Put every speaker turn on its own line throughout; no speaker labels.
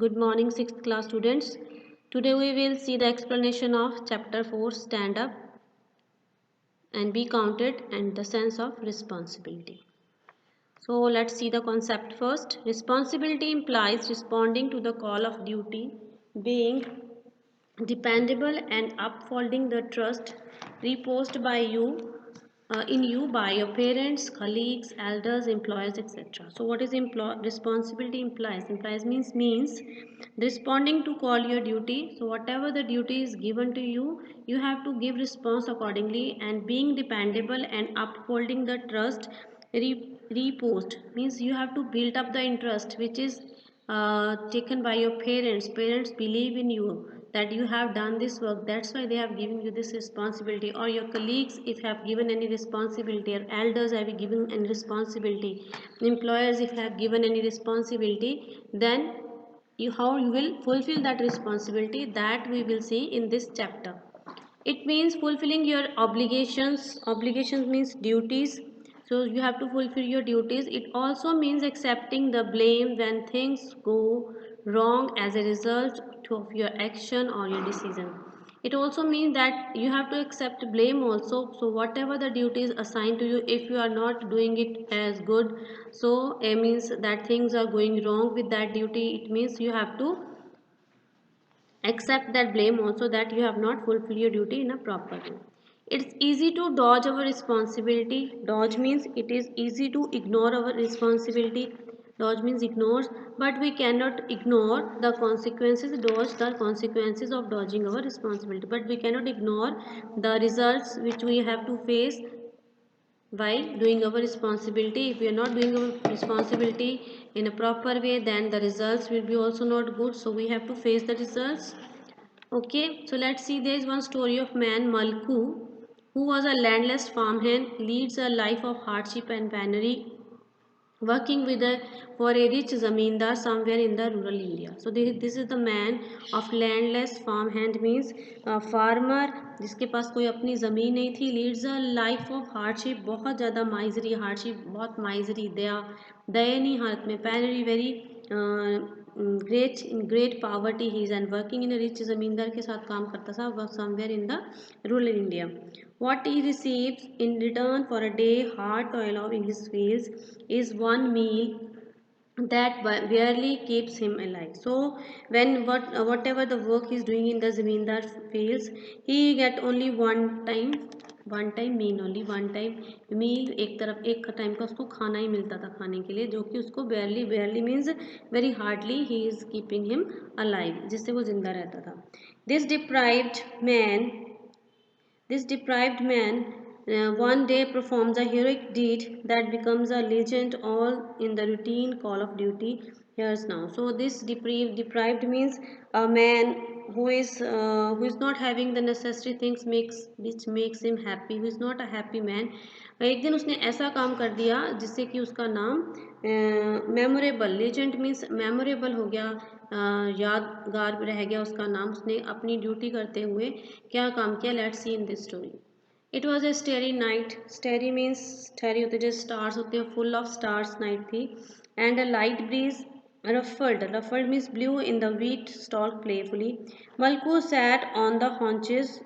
Good morning, 6th class students. Today we will see the explanation of chapter 4 Stand Up and Be Counted and the Sense of Responsibility. So let's see the concept first. Responsibility implies responding to the call of duty, being dependable and upholding the trust reposed by you in you by your parents, colleagues, elders, employers, etc. So what is responsibility implies means responding to call your duty. So whatever the duty is given to you, you have to give response accordingly, and being dependable and upholding the trust repost means you have to build up the interest which is taken by your parents believe in you that you have done this work, that's why they have given you this responsibility, or your colleagues if have given any responsibility, or elders have given any responsibility, employers if have given any responsibility, then how you will fulfill that responsibility, that we will see in this chapter. It means fulfilling your obligations means duties, so you have to fulfill your duties. It also means accepting the blame when things go wrong as a result of your action or your decision. It also means that you have to accept blame also, so whatever the duty is assigned to you, if you are not doing it as good, so it means that things are going wrong with that duty, it means you have to accept that blame also, that you have not fulfilled your duty in a proper way. It's easy to dodge our responsibility. Dodge means it is easy to ignore our responsibility. Dodge means ignores, but we cannot ignore the consequences. Dodge the consequences of dodging our responsibility, but we cannot ignore the results which we have to face while doing our responsibility. If we are not doing our responsibility in a proper way, then the results will be also not good, so we have to face the results. Okay, so let's see. There is one story of man Malku, who was a landless farmhand, leads a life of hardship and penury, working with a for a rich zamindar somewhere in the rural India. So this is the man of landless farm hand means farmer जिसके पास कोई अपनी ज़मीन नहीं थी, leads a life of hardship, बहुत ज़्यादा misery, hardship बहुत misery, दयनीय हालत में, penury very great in great poverty he is and working in rich, ज़मींदार के साथ काम करता था, वह somewhere in the rural India. What he receives in return for a day hard toil of in his fields is one meal that barely keeps him alive. So when whatever the work he is doing in the zamindar fields, he get only one time meal, only one time meal, एक तरफ एक time का उसको खाना ही मिलता था खाने के लिए, जो कि उसको barely means very hardly he is keeping him alive, जिससे वो जिंदा रहता था. This deprived man this deprived man one day performs a heroic deed that becomes a legend, all in the routine call of duty. Here's now. So this deprived means a man who is not having the necessary things which makes him happy, who is not a happy man. एक दिन उसने ऐसा काम कर दिया जिससे कि उसका नाम मेमोरेबल, लेजेंड मीन्स मेमोरेबल हो गया, यादगार रह गया उसका नाम. उसने अपनी ड्यूटी करते हुए क्या काम किया, let's see in this story. It was a starry night. Starry means starry होते जो स्टार्स होते हैं, फुल ऑफ स्टार्स नाइट थी. And a light breeze ruffled means blew in the wheat stalk playfully. Malku sat on the haunches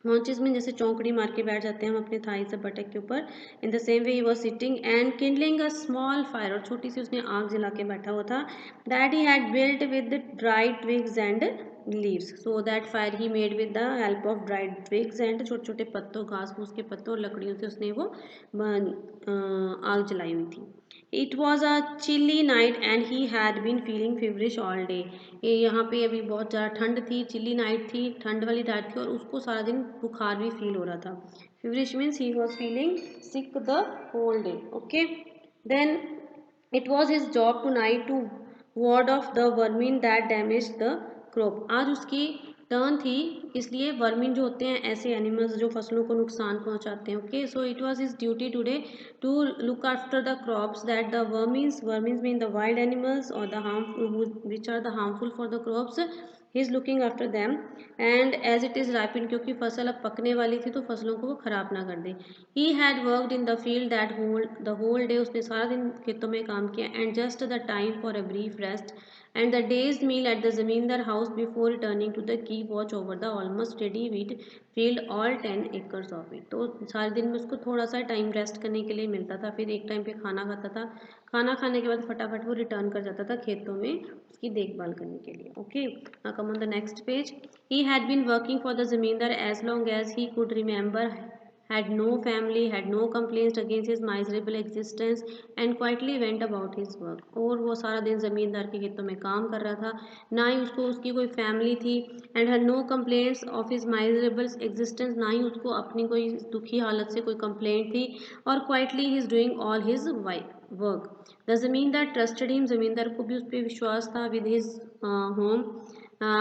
में जैसे चौंकड़ी मार के बैठ जाते हैं हम अपने थाई से बटक के ऊपर, in the same way he was sitting and Kindling a small fire, और छोटी सी उसने आग जला के बैठा हुआ था, that he had built with dry twigs and leaves. So that fire he made with the help of dried twigs and छोटे छोटे पत्तों, घास फूस के पत्तों और लकड़ियों से उसने वो आग जलाई हुई थी. It was a chilly night and he had been feeling feverish all day. ये यहाँ पे अभी बहुत ज़्यादा ठंड थी, चिल्ली नाइट थी, ठंड वाली रात थी, और उसको सारा दिन बुखार भी फील हो रहा था. Feverish means he was feeling sick the whole day. Okay, then it was his job tonight to ward off the vermin that damaged the crop. आज उसकी टर्न थी, इसलिए वर्मिन जो होते हैं ऐसे एनिमल्स जो फसलों को नुकसान पहुंचाते हैं. Okay, so it was his duty today to look after the crops that the vermins mean the wild animals or the harmful which are the harmful for the crops, he is looking after them and as it is ripening, क्योंकि फसल अब पकने वाली थी तो फसलों को वो ख़राब ना कर दे। He had worked in the field that whole day, उसने सारा दिन खेतों में काम किया, and just the time for a brief rest and the day's meal at the zamindar house before returning to the keep watch over the almost steady wheat field all 10 acres of it. तो सारे दिन में उसको थोड़ा सा time rest करने के लिए मिलता था, फिर एक टाइम पे खाना खाता था, खाना खाने के बाद फटाफट वो रिटर्न कर जाता था खेतों में उसकी देखभाल करने के लिए। Okay, come on the next page. He had been working for the zamindar as long as he could remember, had no family, had no complaints against his miserable existence and quietly went about his work। और वो सारा दिन ज़मींदार के खेतों में काम कर रहा था, ना ही उसको उसकी कोई फैमिली थी, and had no complaints of his miserable existence, ना ही उसको अपनी कोई दुखी हालत से कोई कंप्लेंट थी, और quietly he is doing all his work। The ज़मींदार ट्रस्टेड हिम, ज़मींदार को भी उस पर विश्वास था, with his home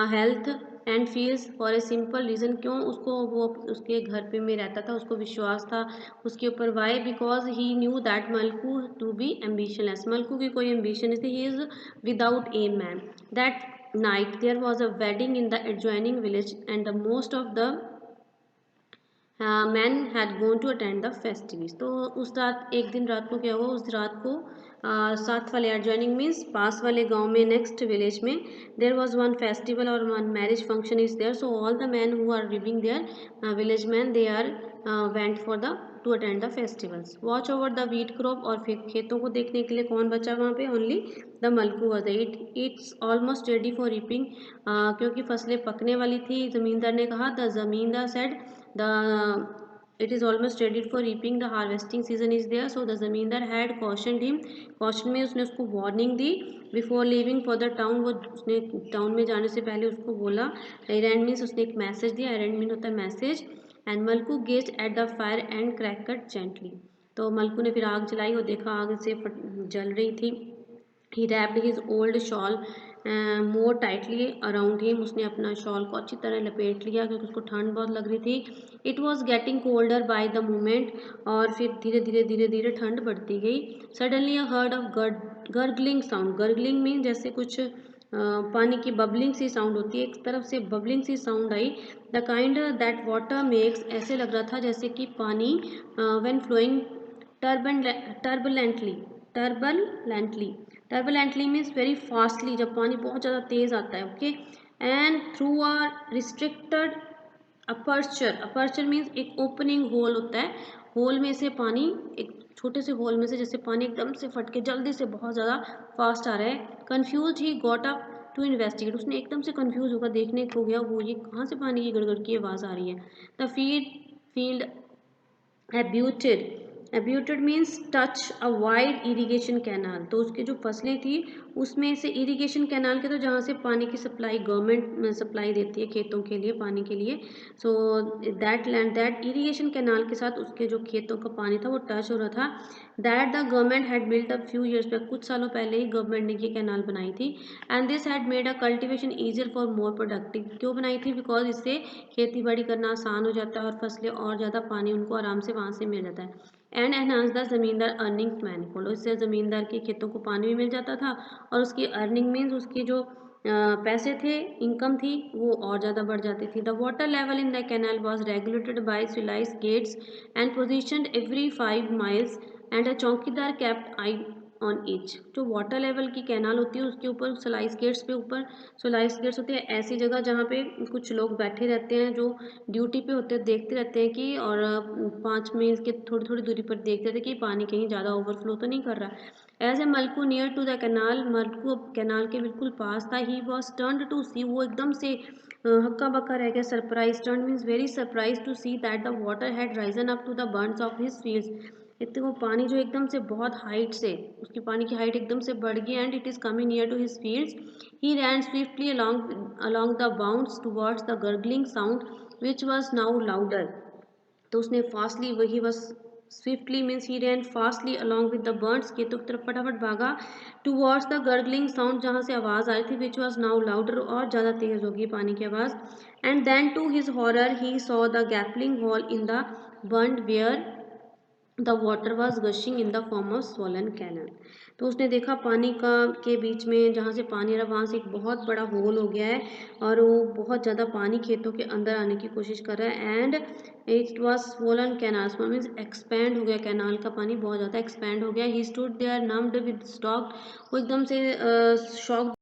health and feels for a simple reason, क्यों उसको वो उसके घर पे में रहता था, उसको विश्वास था उसके ऊपर। Why, because he knew that Malku to be ambitionless, Malku की कोई एम्बिशन नहीं थी, he is without aim man. That night there was a wedding in the adjoining village and the most of the man had gone to attend the festivities. तो उस रात, एक दिन रात को क्या हुआ, उस रात को साथ वाले एडजॉइनिंग मीन्स पास वाले गांव में, नेक्स्ट विलेज में, देयर वाज वन फेस्टिवल और one marriage function is there, so all the man who are living there village man they are went for the to attend the festivals. Watch over the wheat crop, और फिर खेतों को देखने के लिए कौन बचा वहाँ पे, only the मलकू was it's almost ready for reaping, क्योंकि फसलें पकने वाली थी। जमींदार ने कहा, द जमींदार said the it is almost ready for reaping, the harvesting season is there, so the zamindar had cautioned him। caution में उसने उसको warning the, before leaving for the town, वो उसने टाउन में जाने से पहले उसको बोला। errand means उसने एक मैसेज दिया, errand mean होता है message. and मलकू gazed at the fire and crackled gently, तो मलकू ने फिर आग जलाई और देखा आग से जल रही थी। ही रैप्ड हिज ओल्ड शॉल मोर टाइटली अराउंड हिम, उसने अपना शॉल को अच्छी तरह लपेट लिया क्योंकि उसको ठंड बहुत लग रही थी। It was getting colder by the moment, और फिर धीरे धीरे ठंड बढ़ती गई। Suddenly a herd of gargling sound, gargling mean जैसे कुछ पानी की बबलिंग सी साउंड होती है, एक तरफ से बबलिंग सी साउंड आई। The kind that water makes, ऐसे लग रहा था जैसे कि पानी when flowing turbulently turbulently turbulently means very fastly, जब पानी बहुत ज़्यादा तेज़ आता है। Okay, and through a restricted aperture, aperture means एक ओपनिंग होल होता है, होल में से पानी, एक छोटे से होल में से जैसे पानी एकदम से फट के जल्दी से बहुत ज़्यादा फास्ट आ रहा है। Confuse he got up to investigate, उसने एकदम से कन्फ्यूज होकर देखने को गया, वो ये कहाँ से पानी की गड़गड़ की आवाज़ आ रही है। The field abutted, abutted means touch a wide irrigation canal, तो उसके जो फसलें थी उसमें से इरीगेशन कैनाल के, तो जहाँ से पानी की सप्लाई गवर्नमेंट सप्लाई देती है खेतों के लिए, पानी के लिए, so that land, that irrigation canal के साथ उसके जो खेतों का पानी था वो टच हो रहा था। That the government had built up few years back, कुछ सालों पहले ही गवर्नमेंट ने ये कैनाल बनाई थी। And this had made a cultivation easier for more productive, क्यों बनाई थी, बिकॉज इससे खेती बाड़ी करना आसान हो जाता है और फसलें और ज़्यादा पानी उनको आराम से वहाँ से मिल जाता है। एंड एनहांस द जमींदार अर्निंग्स मैनिफोल्ड, इससे ज़मींदार के खेतों को पानी भी मिल जाता था और उसकी अर्निंग मीन्स उसकी जो पैसे थे, इनकम थी, वो और ज़्यादा बढ़ जाती थी। The water level in the canal was regulated by sluice gates and position every 5 miles and a chowkidar kept eye on each. जो वाटर लेवल की कैनाल होती है उसके ऊपर स्लाइस गेट्स पे, ऊपर स्लाइस गेट्स होते हैं ऐसी जगह जहाँ पे कुछ लोग बैठे रहते हैं जो ड्यूटी पे होते हैं, देखते रहते हैं कि, और 5 मील के थोड़ी थोड़ी दूरी पर देखते थे कि पानी कहीं ज़्यादा ओवरफ्लो तो नहीं कर रहा। As a Malku near to the canal, Malku canal के बिल्कुल पास था। He was turned to see, वो एकदम से हक्का बक्का रह गया। Surprise, turn means very surprise, to see that the water had risen up to the bunds of his fields, इतने वो पानी जो एकदम से बहुत हाइट से, उसकी पानी की हाइट एकदम से बढ़ गई। And it is coming near to his fields, he ran swiftly along the bounds towards the gurgling sound which was now louder, तो उसने फास्टली, वही बस swiftly means he ran fastly along with the birds, खेतों की तरफ फटाफट भागा, towards the gargling sound, जहाँ से आवाज़ आ रही थी, विच वॉज नाउ लाउडर, और ज़्यादा तेज़ होगी पानी की आवाज़। And then to his horror he saw the gaping hole in the barn where the water was gushing in the form of swollen canal. तो उसने देखा पानी का के बीच में जहाँ से पानी आ रहा वहाँ से एक बहुत बड़ा होल हो गया है और वो बहुत ज़्यादा पानी खेतों के अंदर आने की कोशिश कर रहा है। And it was swollen canal, means expand हो गया, कैनाल का पानी बहुत ज़्यादा एक्सपैंड हो गया। He stood there numbed with stock, वो एकदम से शॉक